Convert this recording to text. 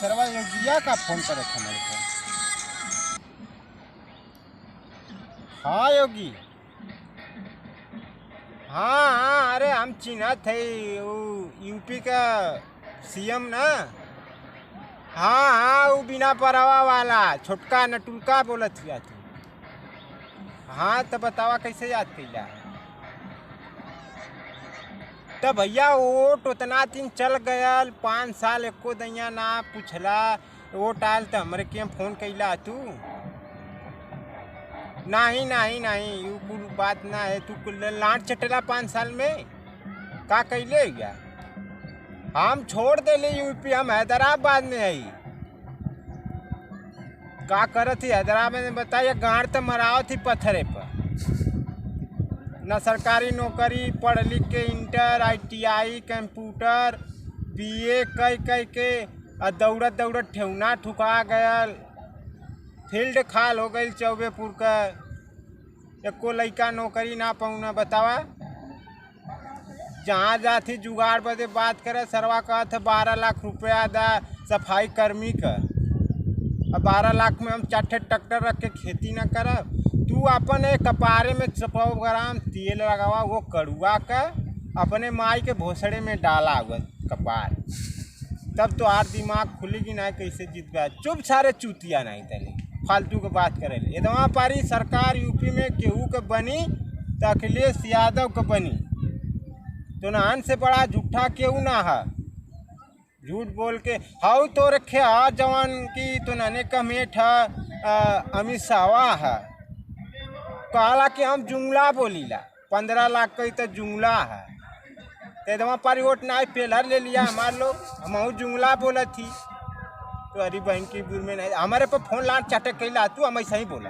सरवा योगिया का फोन करे थे मेरे को। हाँ योगी, हाँ हाँ, अरे हम चिन्ह थे वो यूपी का सीएम ना। हाँ हाँ, वो बिना परवा वाला छोटका नटुलका बोलत हुआ तू। हाँ तो बतावा कैसे याद कैला। तो भैया वोट उतना दिन चल गयल, 5 साल एको दैया ना पूछला वोट आयल तो हमरे के फोन कैला तू। नहीं नहीं नहीं, यू कुल बात ना है। तू कुल लाट चटेला 5 साल में का कैले गया। हम छोड़ देले यूपी, हम हैदराबाद में आई। का करत थी हैदराबाद में बताइए। गाड़ तो मराव थी पत्थरे पर, न सरकारी नौकरी, पढ़ लिख के इंटर ITI कंप्यूटर BA कई के दौड़त दौड़त ठेवना ठुका गयल। फील्ड खाल हो गई चौबेपुर का। एको लइका नौकरी ना पाऊना बतावा। जहाँ जाती जुगाड़ बदे बात करे, सरवा कहत 12 लाख रुपया दा सफाई कर्मी का। अब 12 लाख में हम 4 ट्रैक्टर रख के खेती न करब। तू अपन एक कपारे में 100 ग्राम तेल लगावा, वो कड़ुआ का अपने माई के भोसड़े में डाला हुआ कपार, तब तो आर दिमाग खुलेगी ना कैसे जीत गया। चुप सारे चूतिया नहीं तले फालतू के बात करे। एकदम पारी सरकार यूपी में केहू के बनी तो अखिलेश यादव के बनी। तो नान से बड़ा झूठा केहू ना है। झूठ बोल के हाउ तो रखे हा जवान की तो नने कमेट है अमित शाह है। कहला कि हम जुमला बोलीला, 15 लाख का तो जुमला है। तो पारी वोट ना पेलर ले लिया हमारे लोग, हम जुमला बोला थी। तो अरे बहन की बुर में नहीं, हमारे पर फोन लाट चाटे कैला तू, हम ऐसा ही बोला।